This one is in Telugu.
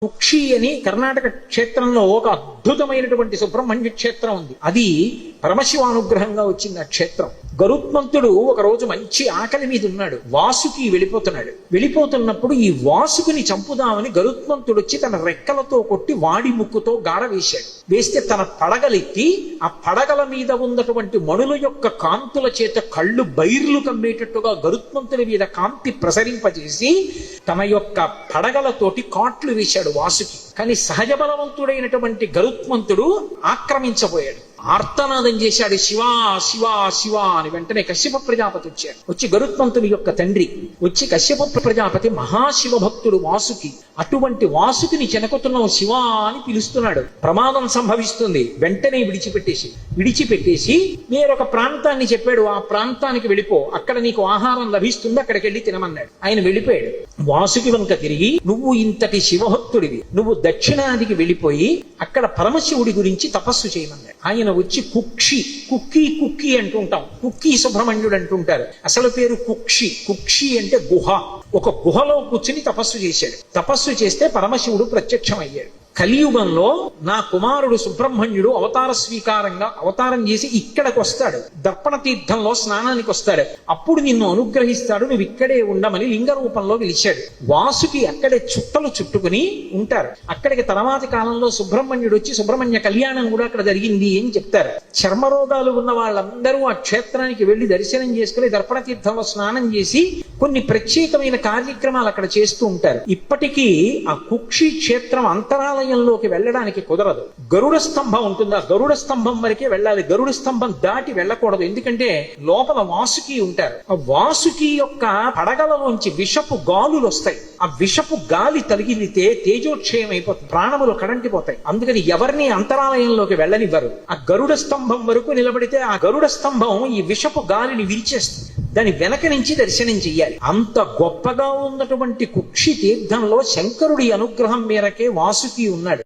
కుక్షి అని కర్ణాటక క్షేత్రంలో ఒక అద్భుతమైనటువంటి సుబ్రహ్మణ్య క్షేత్రం ఉంది. అది పరమశివానుగ్రహంగా వచ్చింది ఆ క్షేత్రం. గరుత్మంతుడు ఒక రోజు మంచి ఆకలి మీద ఉన్నాడు. వాసుకి వెళ్ళిపోతున్నప్పుడు ఈ వాసుకుని చంపుదామని గరుత్మంతుడు వచ్చి తన రెక్కలతో కొట్టి వాడి ముక్కుతో గాడ వేశాడు. వేస్తే తన పడగలెత్తి ఆ పడగల మీద ఉన్నటువంటి మణుల యొక్క కాంతుల చేత కళ్ళు బైర్లు కమ్మేటట్టుగా గరుత్మంతుడి మీద కాంతి ప్రసరింపజేసి తన యొక్క పడగలతోటి కాట్లు వేశాడు వాసుకి. కానీ సహజ బలవంతుడైనటువంటి గరుత్మంతుడు ఆక్రమించబోయాడు. ఆర్తనాదం చేశాడు, శివా శివా శివా అని. వెంటనే కశ్యప ప్రజాపతి వచ్చాడు. వచ్చి గరుత్మంతుని యొక్క తండ్రి వచ్చి కశ్యప ప్రజాపతి మహాశివ భక్తుడు వాసుకి. అటువంటి వాసుకిని చెనకుతున్నావు శివా అని పిలుస్తున్నాడు. ప్రమాదం సంభవిస్తుంది. వెంటనే విడిచిపెట్టేసి వేరొక ప్రాంతాన్ని చెప్పాడు. ఆ ప్రాంతానికి వెళ్ళిపో, అక్కడ నీకు ఆహారం లభిస్తుంది, అక్కడికి వెళ్ళి తినమన్నాడు. ఆయన వెళ్ళిపోయాడు. వాసుకి వంక తిరిగి, నువ్వు ఇంతటి శివభక్తుడివి, నువ్వు దక్షిణాదికి వెళ్ళిపోయి అక్కడ పరమశివుడి గురించి తపస్సు చేయమన్నాడు. ఆయన వచ్చి కుక్కి అంటుంటాం, కుక్కీ సుబ్రహ్మణ్యుడు అంటుంటారు. అసలు పేరు కుక్షి అంటే గుహ. ఒక గుహలో కూర్చుని తపస్సు చేశాడు. తపస్సు చేస్తే పరమశివుడు ప్రత్యక్షమయ్యాడు. కలియుగంలో నా కుమారుడు సుబ్రహ్మణ్యుడు అవతారం చేసి ఇక్కడికి వస్తాడు, దర్పణ తీర్థంలో స్నానానికి వస్తాడు, అప్పుడు నిన్ను అనుగ్రహిస్తాడు, నువ్వు ఇక్కడే ఉండమని లింగ రూపంలో పిలిచాడు. వాసుకి అక్కడే చుట్టలు చుట్టుకుని ఉంటారు. అక్కడికి తర్వాతి కాలంలో సుబ్రహ్మణ్యుడు వచ్చి సుబ్రహ్మణ్య కళ్యాణం కూడా అక్కడ జరిగింది అని చెప్తారు. చర్మరోగాలు ఉన్న వాళ్ళందరూ ఆ క్షేత్రానికి వెళ్లి దర్శనం చేసుకుని దర్పణ తీర్థంలో స్నానం చేసి కొన్ని ప్రత్యేకమైన కార్యక్రమాలు అక్కడ చేస్తూ ఉంటారు. ఇప్పటికీ ఆ కుక్షి క్షేత్రం అంతరాలయంలోకి వెళ్ళడానికి కుదరదు. గరుడ స్తంభం ఉంటుంది, ఆ గరుడ స్తంభం వరకే వెళ్ళాలి. గరుడ స్తంభం దాటి వెళ్ళకూడదు. ఎందుకంటే లోపల వాసుకి ఉంటారు. ఆ వాసుకి యొక్క పడగలలోంచి విషపు గాలులు వస్తాయి. ఆ విషపు గాలి తగిలితే తేజోక్షయం అయిపోతుంది, ప్రాణములు కడంటిపోతాయి. అందుకని ఎవరిని అంతరాలయంలోకి వెళ్ళనివ్వరు. ఆ గరుడ స్తంభం వరకు నిలబడితే ఆ గరుడ స్తంభం ఈ విషపు గాలిని విరిచేస్తుంది. దాని వెనక నుంచి దర్శనం చెయ్యాలి. అంత గొప్పగా ఉన్నటువంటి కుక్షి తీర్థంలో శంకరుడి అనుగ్రహం మేరకే వాసుకి ఉన్నాడు.